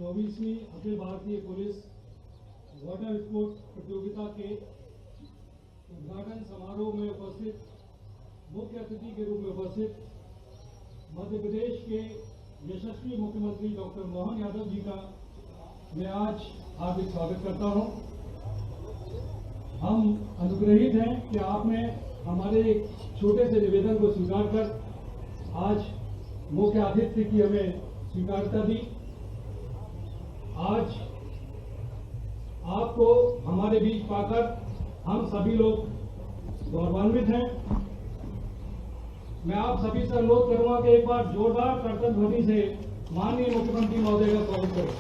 24वीं Akhil Bharatiya police water sports प्रतियोगिता के उद्घाटन समारोह में उपस्थित मुख्य अतिथि के रूप में उपस्थित मध्य प्रदेश के यशस्वी मुख्यमंत्री डॉक्टर मोहन यादव जी का मैं आज हार्दिक स्वागत करता हूं। हम अनुग्रहित हैं कि आपने हमारे एक छोटे से निवेदन को स्वीकार कर आज मुख्य आतिथ्य की हमें स्वीकारता दी। आज आपको हमारे बीच पाकर हम सभी लोग गौरवान्वित हैं। मैं आप सभी से अनुरोध करूंगा कि एक बार जोरदार कर्तन ध्वनि से माननीय मुख्यमंत्री महोदय का स्वागत करें।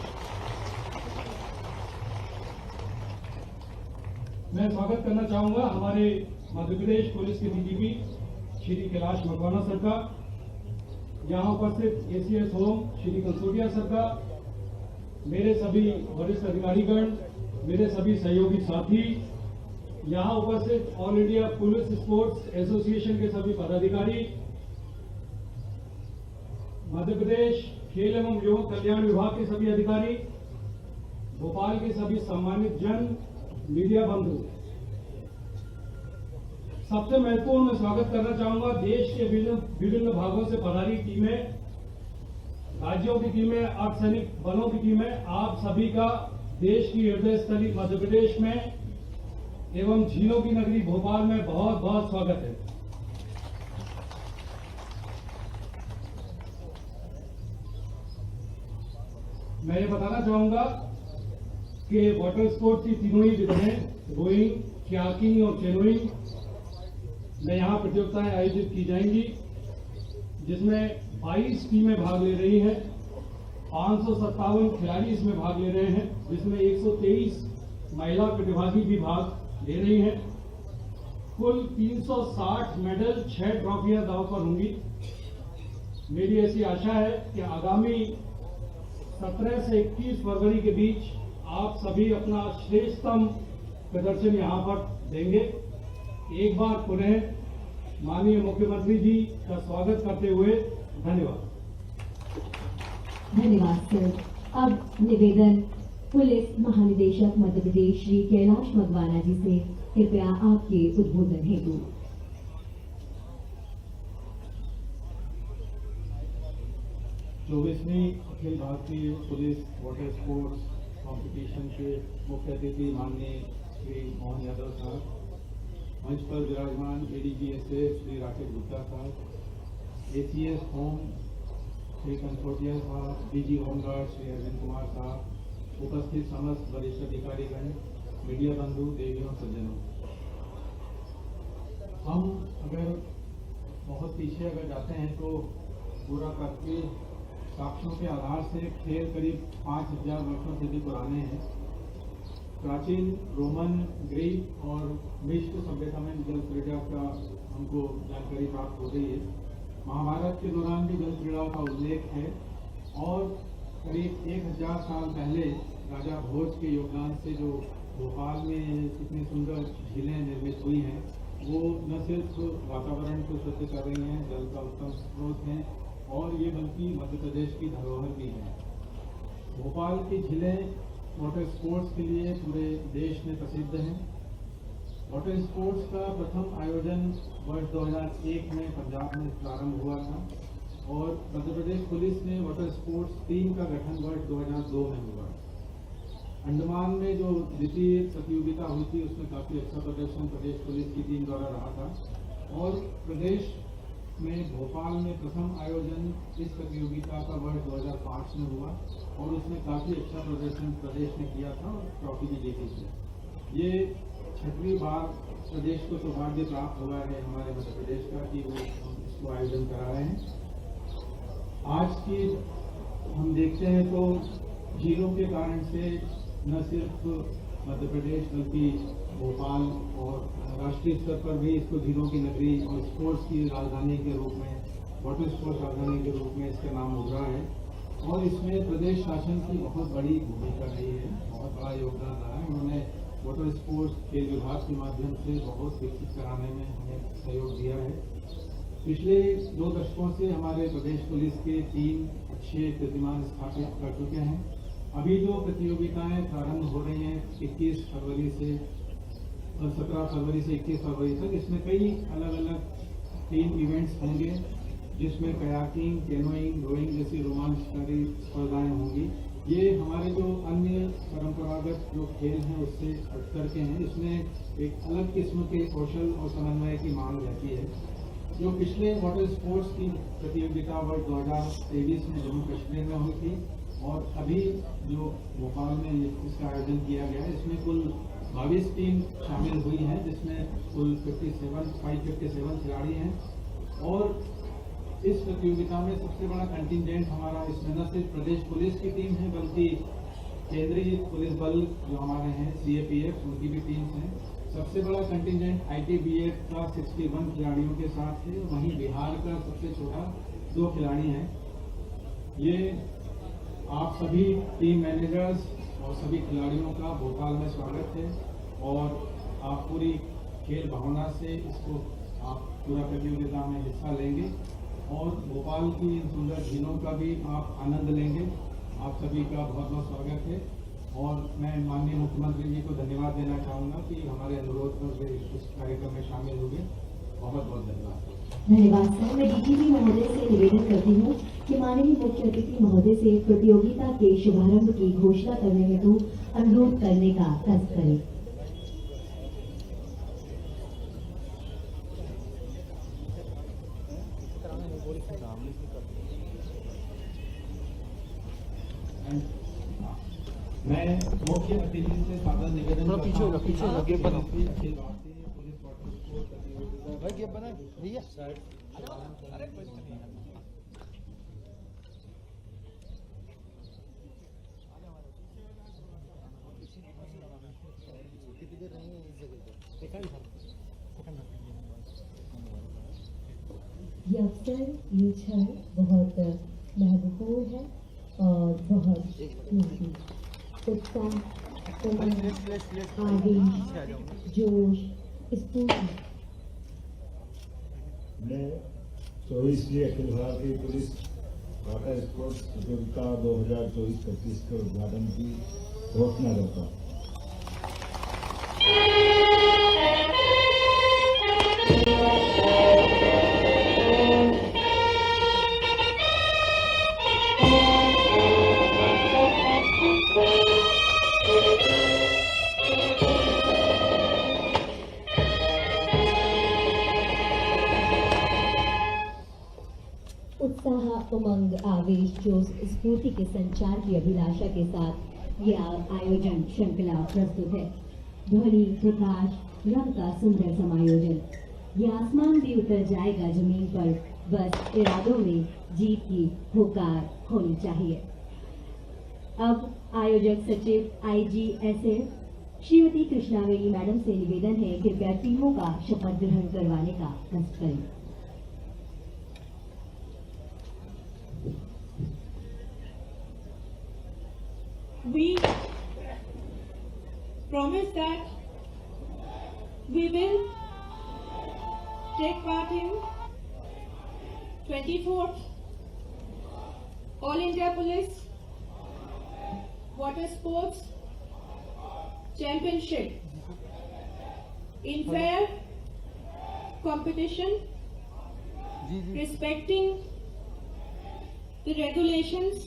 मैं स्वागत करना चाहूंगा हमारे मध्य प्रदेश पुलिस के डीजीपी श्री कैलाश मकवाना सर का, यहाँ उपस्थित ACS home Shri Kansotia sir का, मेरे सभी वरिष्ठ अधिकारीगण, मेरे सभी सहयोगी साथी, यहाँ उपस्थित all India police sports association के सभी पदाधिकारी, मध्य प्रदेश खेल एवं युवा कल्याण विभाग के सभी अधिकारी, भोपाल के सभी सम्मानित जन, मीडिया बंधु, सबसे महत्वपूर्ण मैं स्वागत करना चाहूंगा देश के विभिन्न भागों से पधारी टीमें, राज्यों की टीमें, अर्धसैनिक बलों की टीमें, आप सभी का देश की हृदय स्थली मध्य प्रदेश में एवं झीलों की नगरी भोपाल में बहुत बहुत स्वागत है। मैं ये बताना चाहूंगा कि वाटर स्पोर्ट्स की तीनों ही विधाएं रोइंग, कयाकिंग और कैनोइंग में यहाँ प्रतियोगिताएं आयोजित की जाएंगी, जिसमें 22 टीमें भाग ले रही हैं। 557 खिलाड़ी इसमें भाग ले रहे हैं, जिसमें 123 महिला प्रतिभागी भी भाग ले रही हैं। कुल 360 मेडल, 6 ट्रॉफियां दांव पर होंगी। मेरी ऐसी आशा है कि आगामी 17 से 21 फरवरी के बीच आप सभी अपना श्रेष्ठतम प्रदर्शन यहाँ पर देंगे। एक बार पुनः माननीय मुख्यमंत्री जी का स्वागत करते हुए धन्यवाद। धन्यवाद सर। अब निवेदन पुलिस महानिदेशक मध्य प्रदेश श्री कैलाश मकवाना जी से, कृपया आपके उद्बोधन हेतु। चौबीसवीं Akhil Bharatiya police water sports competition के मुख्य अतिथि माननीय श्री मोहन यादव साहब, मंच पर विराजमान एडीजीएसएस श्री राकेश गुप्ता साहब, एसीएस होम श्री कंसोटिया साहब, डीजी होमगार्ड श्री अरविंद कुमार साहब, उपस्थित समस्त वरिष्ठ अधिकारीगण, मीडिया बंधु, देवियों, सज्जनों, हम अगर बहुत पीछे अगर जाते हैं तो पूरा करके साक्ष्यों के आधार से खेल करीब 5000 वर्षों से भी पुराने हैं। प्राचीन रोमन, ग्रीक और मिस्र सभ्यता में जल क्रीड़ा का हमको जानकारी प्राप्त हो रही है। महाभारत के दौरान भी जल क्रीड़ाओं का उल्लेख है और करीब 1000 साल पहले राजा भोज के योगदान से जो भोपाल में इतनी सुंदर झीलें निर्मित हुई हैं, वो न सिर्फ वातावरण को शुद्ध कर रही हैं, जल का उत्तम स्रोत हैं और ये बल्कि मध्य प्रदेश की धरोहर भी है। भोपाल की झीलें वाटर स्पोर्ट्स के लिए पूरे देश में प्रसिद्ध हैं। वाटर स्पोर्ट्स का प्रथम आयोजन वर्ष 2001 में पंजाब में प्रारंभ हुआ था और मध्य प्रदेश पुलिस ने वाटर स्पोर्ट्स टीम का गठन वर्ष 2002 में हुआ। अंडमान में जो द्वितीय प्रतियोगिता हुई थी उसमें काफ़ी अच्छा प्रदर्शन प्रदेश पुलिस की टीम द्वारा रहा था और प्रदेश में भोपाल में प्रथम आयोजन इस प्रतियोगिता का वर्ष 2005 में हुआ और उसमें काफ़ी अच्छा प्रदर्शन प्रदेश ने किया था और ट्रॉफी भी जीती थी। ये 6वीं बार प्रदेश को सौभाग्य प्राप्त हुआ है हमारे मध्य प्रदेश का कि वो इसको आयोजन करा रहे हैं। आज की हम देखते हैं तो झीलों के कारण से न सिर्फ मध्य प्रदेश बल्कि भोपाल और राष्ट्रीय स्तर पर भी इसको झीलों की नगरी और स्पोर्ट्स की राजधानी के रूप में, वाटर स्पोर्ट्स राजधानी के रूप में इसका नाम उभरा है और इसमें प्रदेश शासन की बहुत बड़ी भूमिका रही है, बहुत बड़ा योगदान रहा है। उन्होंने वाटर स्पोर्ट्स खेल विभाग के माध्यम से बहुत विकसित कराने में हमें सहयोग दिया है। पिछले 2 दशकों से हमारे प्रदेश पुलिस के 3 अच्छे कीर्तिमान स्थापित कर चुके हैं। अभी जो प्रतियोगिताएं प्रारंभ हो रही हैं 21 फरवरी से और 17 फरवरी से 21 फरवरी तक, इसमें कई अलग अलग टीम इवेंट्स होंगे, जिसमें कयाकिंग, कैनोइंग, रोइंग जैसी रोमांचकारी स्पर्धाएं होंगी। ये हमारे जो अन्य परंपरागत जो खेल हैं उससे हट करके हैं। इसमें एक अलग किस्म के कौशल और समन्वय की मांग रहती है। जो पिछले वाटर स्पोर्ट्स की प्रतियोगिता वर्ष 2023 में जम्मू कश्मीर में हुई थी और अभी जो भोपाल में इसका आयोजन किया गया है, इसमें कुल 22 टीम शामिल हुई हैं, जिसमें कुल 557 खिलाड़ी हैं। और इस प्रतियोगिता में सबसे बड़ा कंटिंजेंट हमारा इसमें न सिर्फ प्रदेश पुलिस की टीम है, बल्कि केंद्रीय पुलिस बल जो हमारे हैं CAPF, उनकी भी टीम्स हैं। सबसे बड़ा कंटिंजेंट ITBF का 61 खिलाड़ियों के साथ है। वहीं बिहार का सबसे छोटा 2 खिलाड़ी हैं। ये आप सभी टीम मैनेजर्स और सभी खिलाड़ियों का भोपाल में स्वागत है और आप पूरी खेल भावना से इसको आप पूरा प्रतियोगिता में हिस्सा लेंगे और भोपाल की इन सुंदर झीलों का भी आप आनंद लेंगे। आप सभी का बहुत बहुत स्वागत है और मैं माननीय मुख्यमंत्री जी को धन्यवाद देना चाहूँगा कि हमारे अनुरोध पर वे इस कार्यक्रम में शामिल हुए। बहुत बहुत धन्यवाद। धन्यवाद सर। मैं DGP महोदय से निवेदन करती हूँ कि माननीय मुख्य अतिथि महोदय से प्रतियोगिता के शुभारंभ की घोषणा करने हेतु अनुरोध करने का कष्ट करें। मैं मुख्य अतिथि से सादर निवेदन करता हूं कि Akhil Bharatiya police water sports प्रतियोगिता ये अवसर, ये क्षण बहुत महत्वपूर्ण है और बहुत कीमती। उत्साह, उमंग, आवेश, जोश, स्फूर्ति। मैं 24वीं Akhil Bharatiya police water sports प्रतियोगिता 2024-25 के उद्घाटन की घोषणा करता हूँ। उत्साह, उमंग, आवेश, जोश, स्फूर्ति के संचार की अभिलाषा के साथ यह आयोजन श्रृंखला प्रस्तुत है। ध्वनि, प्रकाश, रंग का सुंदर समायोजन। ये आसमान भी उतर जाएगा जमीन पर, बस इरादों में जीत की हुकार होनी चाहिए। अब आयोजक सचिव IGSF श्रीमती कृष्णावेणी मैडम से निवेदन है, कृपया टीमों का शपथ ग्रहण करवाने का कष्ट करें। We promise that we will take part in 24th All India Police Water Sports Championship in fair competition, respecting the regulations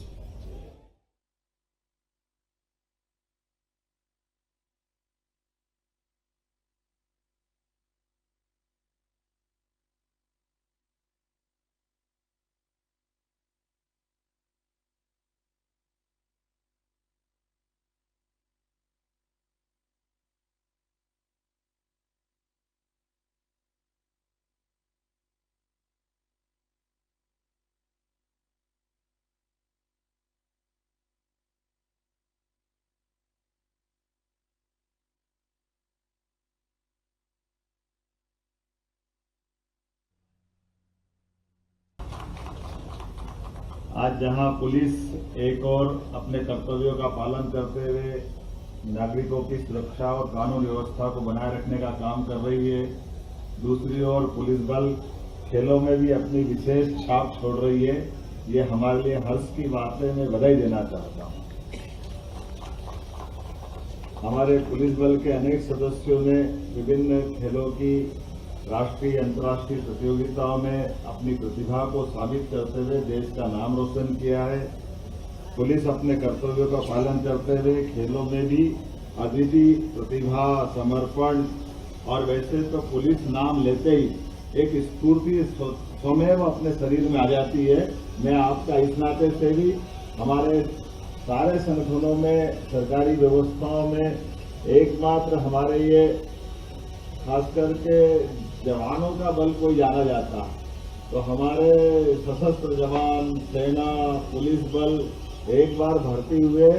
आज जहां पुलिस एक और अपने कर्तव्यों का पालन करते हुए नागरिकों की सुरक्षा और कानून व्यवस्था को बनाए रखने का काम कर रही है, दूसरी ओर पुलिस बल खेलों में भी अपनी विशेष छाप छोड़ रही है। ये हमारे लिए हर्ष की बात है। मैं बधाई देना चाहता हूं। हमारे पुलिस बल के अनेक सदस्यों ने विभिन्न खेलों की राष्ट्रीय अंतर्राष्ट्रीय प्रतियोगिताओं में अपनी प्रतिभा को साबित करते हुए देश का नाम रोशन किया है। पुलिस अपने कर्तव्यों का पालन करते हुए खेलों में भी अद्वितीय प्रतिभा, समर्पण और वैसे तो पुलिस नाम लेते ही एक स्फूर्ति स्वमेव अपने शरीर में आ जाती है। मैं आपका इस नाते से भी हमारे सारे संगठनों में, सरकारी व्यवस्थाओं में एकमात्र हमारे ये खास करके जवानों का बल कोई जाना जाता, तो हमारे सशस्त्र जवान, सेना, पुलिस बल एक बार भर्ती हुए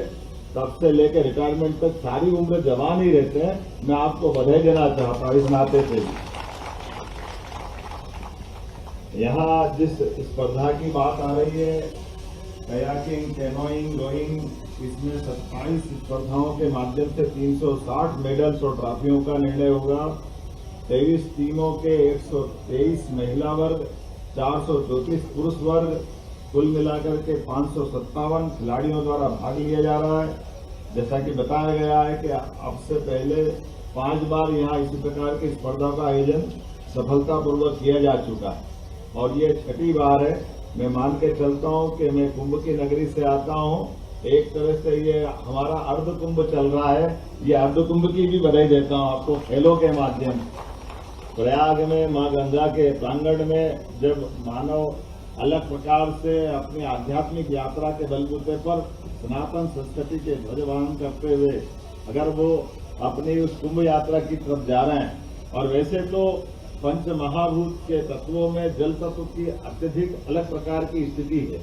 तब से लेकर रिटायरमेंट तक सारी उम्र जवान ही रहते हैं। मैं आपको बधाई देना चाहता हूं इस नाते से। यहाँ जिस स्पर्धा की बात आ रही है, कयाकिंग, कैनोइंग, रोइंग, इसमें 27 स्पर्धाओं के माध्यम से 360 मेडल्स और ट्रॉफियों का निर्णय होगा। 23 टीमों के 123 महिला वर्ग, 434 पुरुष वर्ग, कुल मिलाकर के 557 खिलाड़ियों द्वारा भाग लिया जा रहा है। जैसा कि बताया गया है कि अब से पहले 5 बार यहाँ इसी प्रकार की स्पर्धा का आयोजन सफलतापूर्वक किया जा चुका है और ये 6ठी बार है। मैं मान के चलता हूँ कि मैं कुंभ की नगरी से आता हूँ। एक तरह से ये हमारा अर्ध कुंभ चल रहा है। ये अर्ध कुंभ की भी बधाई देता हूँ आपको खेलों के माध्यम से। प्रयाग में मां गंगा के प्रांगण में जब मानव अलग प्रकार से अपनी आध्यात्मिक यात्रा के बलबूते पर सनातन संस्कृति के ध्वजवहन करते हुए अगर वो अपनी उस कुंभ यात्रा की तरफ जा रहे हैं, और वैसे तो पंच महाभूत के तत्वों में जल तत्व की अत्यधिक अलग प्रकार की स्थिति है।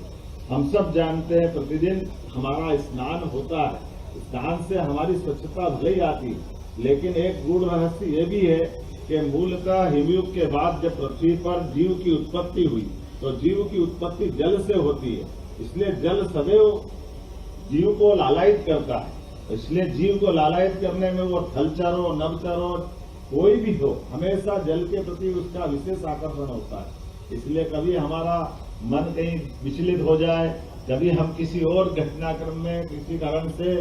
हम सब जानते हैं प्रतिदिन हमारा स्नान होता है, स्नान से हमारी स्वच्छता भले ही आती है, लेकिन एक गूढ़ रहस्य ये भी है कि मूलतः हिमयुग के बाद जब पृथ्वी पर जीव की उत्पत्ति हुई तो जीव की उत्पत्ति जल से होती है। इसलिए जल सदैव जीव को लालायित करता है। इसलिए जीव को लालायित करने में वो थलचर हो, नभचर हो, कोई भी हो, हमेशा जल के प्रति उसका विशेष आकर्षण होता है। इसलिए कभी हमारा मन कहीं विचलित हो जाए, कभी हम किसी और घटनाक्रम में किसी कारण से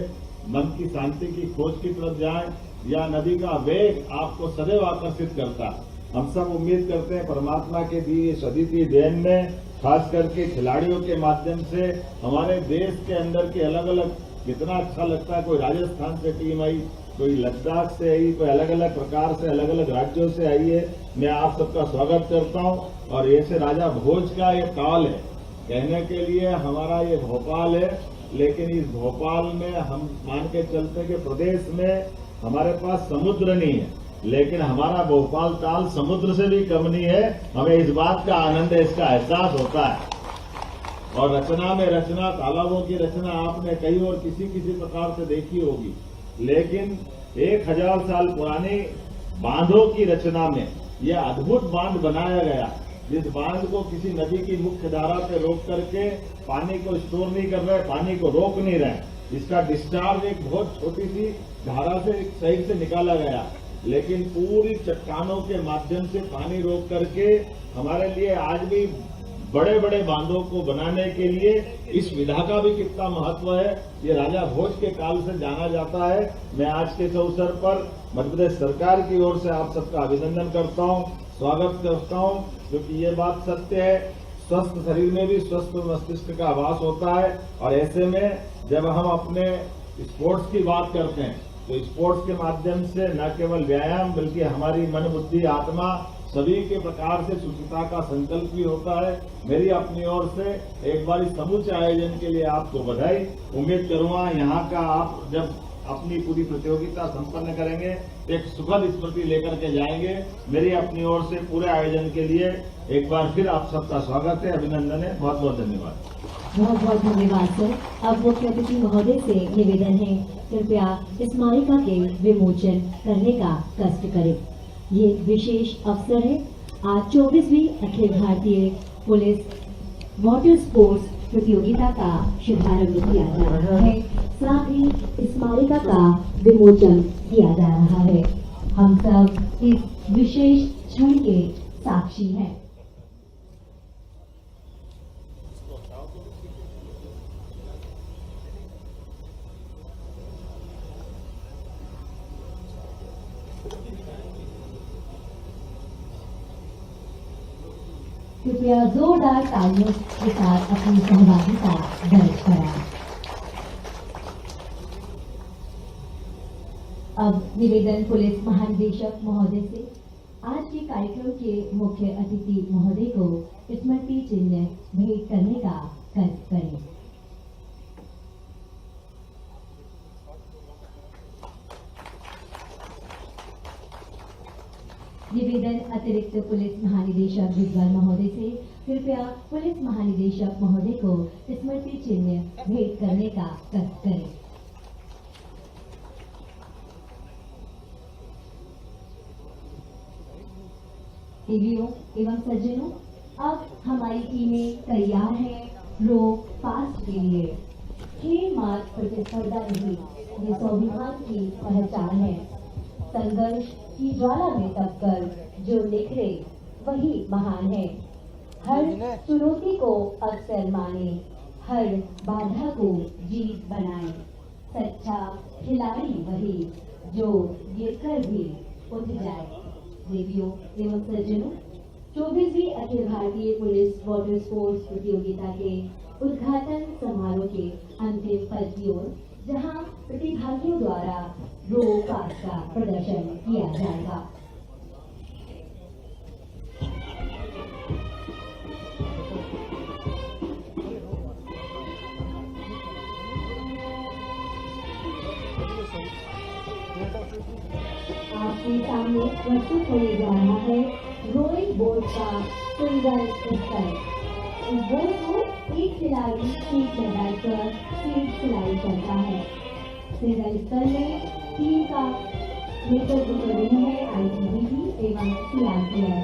मन की शांति की खोज की तरफ जाएं, या नदी का वेग आपको सदैव आकर्षित करता है। हम सब उम्मीद करते हैं परमात्मा के दिए इस अद्वितीय देन में, खास करके खिलाड़ियों के माध्यम से हमारे देश के अंदर के अलग अलग, कितना अच्छा लगता है। कोई राजस्थान से टीम आई, कोई लद्दाख से आई, कोई अलग अलग प्रकार से अलग अलग राज्यों से आई है। मैं आप सबका स्वागत करता हूं। और ऐसे राजा भोज का ये काल है, कहने के लिए हमारा ये भोपाल है, लेकिन इस भोपाल में हम मान के चलते कि प्रदेश में हमारे पास समुद्र नहीं है, लेकिन हमारा भोपाल ताल समुद्र से भी कम नहीं है। हमें इस बात का आनंद है, इसका एहसास होता है। और रचना में रचना, तालाबों की रचना आपने कई और किसी प्रकार से देखी होगी, लेकिन 1000 साल पुरानी बांधों की रचना में यह अद्भुत बांध बनाया गया, जिस बांध को किसी नदी की मुख्य धारा पे रोक करके पानी को स्टोर नहीं कर रहे, पानी को रोक नहीं रहे। इसका डिस्चार्ज एक बहुत छोटी सी धारा से एक साइड से निकाला गया, लेकिन पूरी चट्टानों के माध्यम से पानी रोक करके हमारे लिए आज भी बड़े बड़े बांधों को बनाने के लिए इस विधा का भी कितना महत्व है, ये राजा भोज के काल से जाना जाता है। मैं आज के इस अवसर पर मध्य प्रदेश सरकार की ओर से आप सबका अभिनंदन करता हूं, स्वागत करता हूं, क्योंकि ये बात सत्य है, स्वस्थ शरीर में भी स्वस्थ मस्तिष्क का आभास होता है। और ऐसे में जब हम अपने स्पोर्ट्स की बात करते हैं तो स्पोर्ट्स के माध्यम से न केवल व्यायाम बल्कि हमारी मन, बुद्धि, आत्मा सभी के प्रकार से सुचिता का संकल्प भी होता है। मेरी अपनी ओर से एक बार इस समूचे आयोजन के लिए आपको बधाई। उम्मीद करूंगा यहाँ का आप जब अपनी पूरी प्रतियोगिता संपन्न करेंगे एक सुखद स्मृति लेकर के जाएंगे। मेरी अपनी ओर से पूरे आयोजन के लिए एक बार फिर आप सबका स्वागत है, अभिनंदन है। बहुत बहुत धन्यवाद। बहुत बहुत धन्यवाद सर। अब मुख्य अतिथि महोदय से निवेदन है, कृपया स्मारिका के विमोचन करने का कष्ट करें। ये विशेष अवसर है। आज 24वीं Akhil Bharatiya police water sports प्रतियोगिता का शुभारंभ किया जा रहा है, साथ ही स्मारिका का विमोचन किया जा रहा है। हम सब इस विशेष क्षण के साक्षी हैं। कृपया जोरदार तालियों के साथ अपनी सहभागिता दर्ज कराएं। अब निवेदन पुलिस महानिदेशक महोदय से आज के कार्यक्रम के मुख्य अतिथि महोदय को स्मृति चिन्ह भेंट करने का कर्तव्य करें। निवेदन अतिरिक्त पुलिस महानिदेशक दिग्गल महोदय से कृपया पुलिस महानिदेशक महोदय को स्मृति चिन्ह भेंट करने का कर्तव्य करें। देवियों एवं सज्जनों, अब हमारी टीमें तैयार हैं रोक फास्ट के लिए। खेल मार्ग प्रतिस्पर्धा नहीं, ये स्वाभिमान की पहचान है। संघर्ष की ज्वाला में तपकर जो निखरे वही महान है। हर चुनौती को अवसर माने, हर बाधा को जीत बनाए। सच्चा खिलाड़ी वही जो गिरकर भी उठ जाए। देवियों एवं सज्जनों, 24वीं Akhil Bharatiya police water sports प्रतियोगिता के उद्घाटन समारोह के अंतिम पल की ओर, जहां प्रतिभागियों द्वारा रो फास्ट का प्रदर्शन किया जाएगा। आपके सामने प्रस्तुत होने जा रहा है रोइंग बोट का सुंदर स्तर। इस बोट को एक खिलाड़ी सीट में बैठकर सीट सिलाई करता है। सिंगल स्तर में टीम का नेतृत्व कर रही है ITBP एवं CRPF।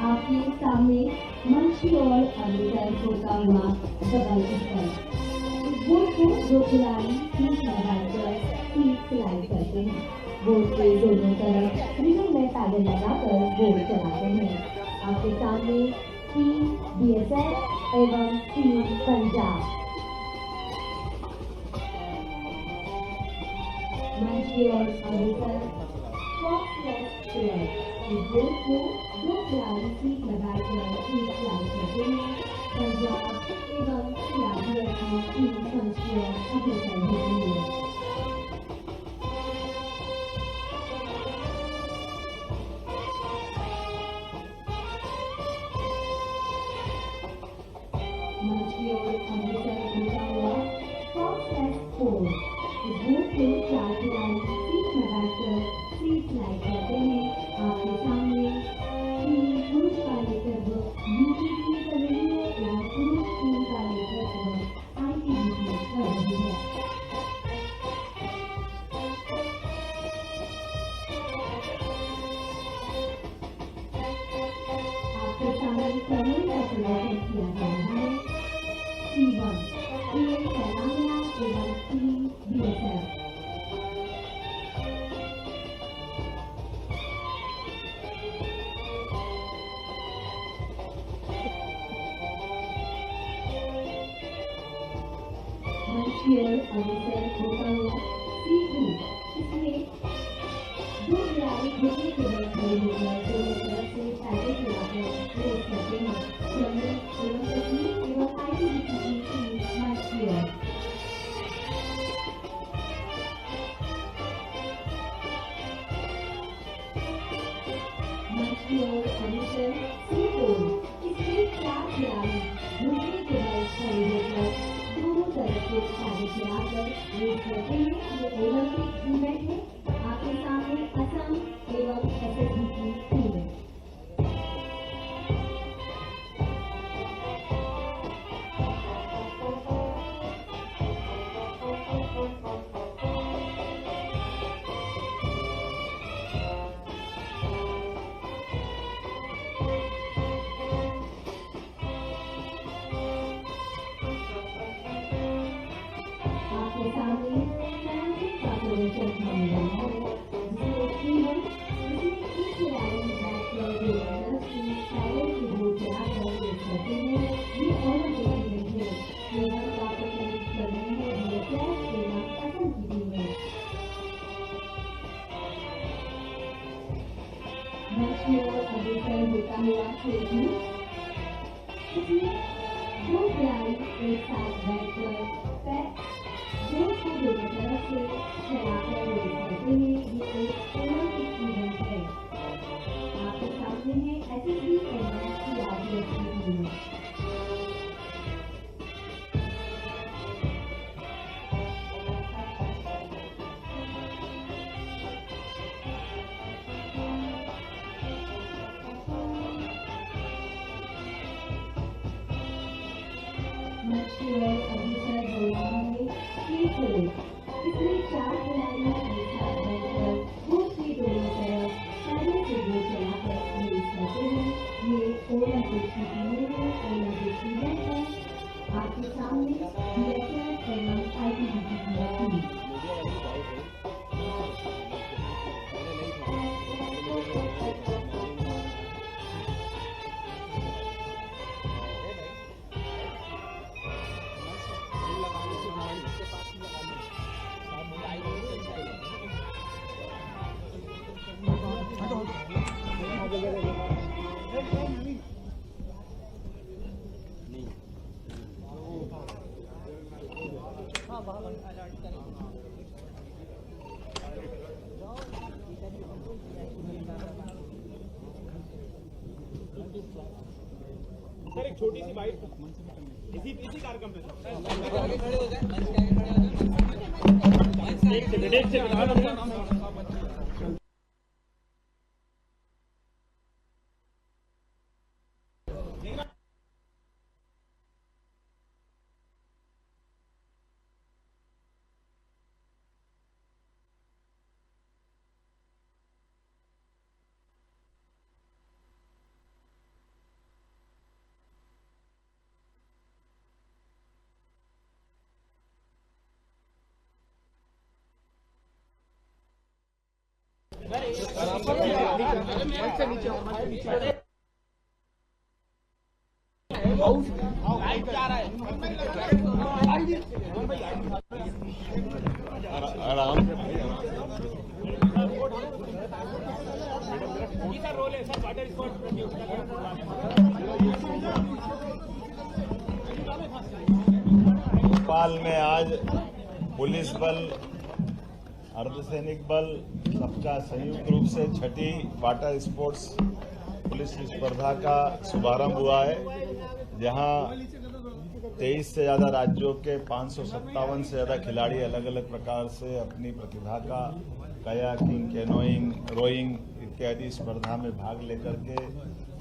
आपके सामने मंच की ओर अग्रसर होता हुआ डबल स्तर। इस बोट को दो खिलाड़ी सीट में बैठकर सीट सिलाई करते हैं। बोट के दोनों तरफ रिंग में पैडल लगाकर बोट चलाते हैं। आपके सामने टीम BSF एवं टीम पंजाब। मंच की ओर अग्रसर इस बोट को दो खिलाड़ी सीट लगाकर सीट सिलाई करते हैं। पंजाब एवं CRPF की टीम मंच की ओर अग्रसर होती है। मंच की ओर अग्रसर होता हुआ Fox-4। इस बोट को 4 खिलाड़ी सीट में बैठकर सीट सिलाई करते हैं। आपके सामने पुरुष का नेतृत्व UTP कर रही है या पुरुष टीम का नेतृत्व ITBP कर रही है। आपके सामने कमल का प्रदर्शन किया जा रहा है। C1 टीम तेलंगाना एवं टीम BSF। अग्रसर होता हुआ C2। इसमें दो खिलाड़ी घुटने के बल खड़े होकर दोनों तरफ से पैडल चलाकर रेस करते हैं। जंगल एवं तकनीक एवं ITBP की टीम मंच की ओर। मंच की ओर अग्रसर C4। इसमें 4 खिलाड़ी घुटने के बल खड़े होकर दोनों तरफ से पैडल चलाकर रेस करते हैं। ये ओलंपिक इवेंट है। आपके सामने असम एवं SSB की टीम है। आपके सामने पेनल्टी का प्रदर्शन होने वाला है, जिसमें एक खिलाड़ी बैठकर दो तरफ से पैडल करते हैं ये ऑनर स्टूडेंट है। एवं का प्रतिनिधित्व कर रहे हैं बीएसएफ सेना असम की टीम है। मंच की ओर अग्रसर होता हुआ खेल भी इसमें दो खिलाड़ी एक साथ बैठकर दो को दोनों तरफ से चलाकर रोल करते हैं। ये एक ओलंपिक इवेंट है। आपके सामने है एसएसबी एंड सीआरपीएफ की टीम। मंच की ओर अग्रसर हो रहा है स्ट्रीट होल। इसमें 4 खिलाड़ी एक साथ बैठकर कोर्ट की दोनों तरफ साइड से गोल चलाकर रेस करते हैं। ये ओलंपिक की टीमें हैं, ओलंपिक इवेंट है। आपके सामने बीएसएफ एवं आईटीबीपी की टीम। सर एक छोटी सी बाइट इसी कार्यक्रम पे एक सेकंड भोपाल में आज पुलिस बल, अर्धसैनिक बल सबका संयुक्त रूप से छठी वाटर स्पोर्ट्स पुलिस स्पर्धा का शुभारंभ हुआ है, जहां 23 से ज्यादा राज्यों के 557 से ज्यादा खिलाड़ी अलग अलग प्रकार से अपनी प्रतिभा का कयाकिंग, कैनोइंग, रोइंग इत्यादि स्पर्धा में भाग लेकर के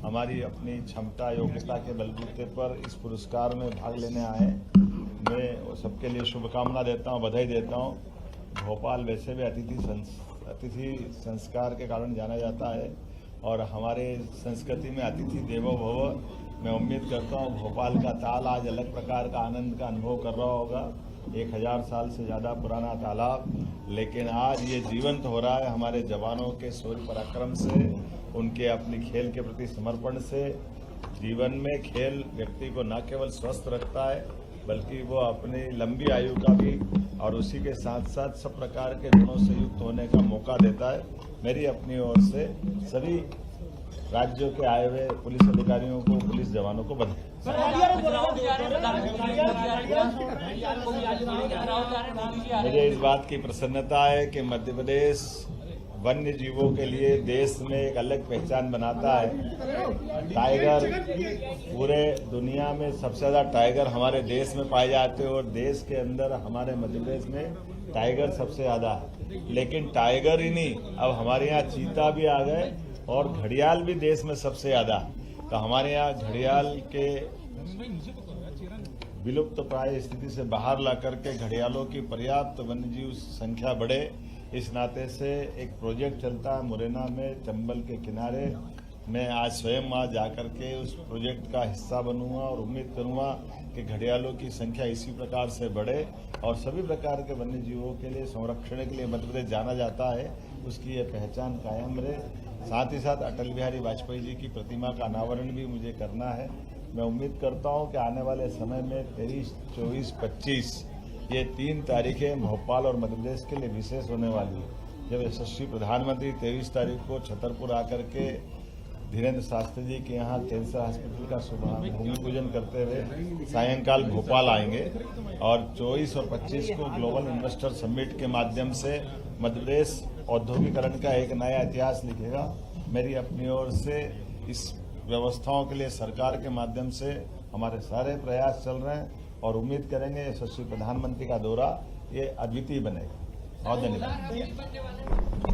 हमारी अपनी क्षमता योग्यता के बलबूते पर इस पुरस्कार में भाग लेने आए। मैं सबके लिए शुभकामना देता हूं, बधाई देता हूं। भोपाल वैसे भी अतिथि संस्कार के कारण जाना जाता है और हमारे संस्कृति में अतिथि देवो भव। मैं उम्मीद करता हूं भोपाल का ताल आज अलग प्रकार का आनंद का अनुभव कर रहा होगा। 1000 साल से ज़्यादा पुराना तालाब, लेकिन आज ये जीवंत हो रहा है हमारे जवानों के शौर्य पराक्रम से, उनके अपनी खेल के प्रति समर्पण से। जीवन में खेल व्यक्ति को न केवल स्वस्थ रखता है बल्कि वो अपनी लंबी आयु का भी और उसी के साथ साथ सब प्रकार के गुणों से युक्त होने का मौका देता है। मेरी अपनी ओर से सभी राज्यों के आए हुए पुलिस अधिकारियों को, पुलिस जवानों को बधाई। मुझे इस बात की प्रसन्नता है कि मध्य प्रदेश वन्य जीवों के लिए देश में एक अलग पहचान बनाता है। टाइगर, पूरे दुनिया में सबसे ज्यादा टाइगर हमारे देश में पाए जाते हैं और देश के अंदर हमारे मध्य प्रदेश में टाइगर सबसे ज्यादा है। लेकिन टाइगर ही नहीं, अब हमारे यहाँ चीता भी आ गए और घड़ियाल भी देश में सबसे ज्यादा। तो हमारे यहाँ घड़ियाल के विलुप्त प्राय स्थिति से बाहर ला करके घड़ियालों की पर्याप्त वन्यजीव संख्या बढ़े, इस नाते से एक प्रोजेक्ट चलता है मुरैना में, चंबल के किनारे। मैं आज स्वयं वहाँ जाकर के उस प्रोजेक्ट का हिस्सा बनूंगा और उम्मीद करूंगा कि घड़ियालों की संख्या इसी प्रकार से बढ़े और सभी प्रकार के वन्य जीवों के लिए संरक्षण के लिए मध्य प्रदेश जाना जाता है, उसकी ये पहचान कायम रहे। साथ ही साथ अटल बिहारी वाजपेयी जी की प्रतिमा का अनावरण भी मुझे करना है। मैं उम्मीद करता हूं कि आने वाले समय में 23, 24, 25 ये 3 तारीखें भोपाल और मध्य प्रदेश के लिए विशेष होने वाली है। जब यशस्वी प्रधानमंत्री 23 तारीख को छतरपुर आकर के धीरेन्द्र शास्त्री जी के यहाँ कैंसर हॉस्पिटल का भूमि पूजन करते हुए सायंकाल भोपाल आएंगे और 24 और 25 को ग्लोबल इन्वेस्टर समिट के माध्यम से मध्य प्रदेश औद्योगिकरण का एक नया इतिहास लिखेगा। मेरी अपनी ओर से इस व्यवस्थाओं के लिए सरकार के माध्यम से हमारे सारे प्रयास चल रहे हैं और उम्मीद करेंगे यशस्वी प्रधानमंत्री का दौरा ये अद्वितीय बनेगा। बहुत धन्यवाद।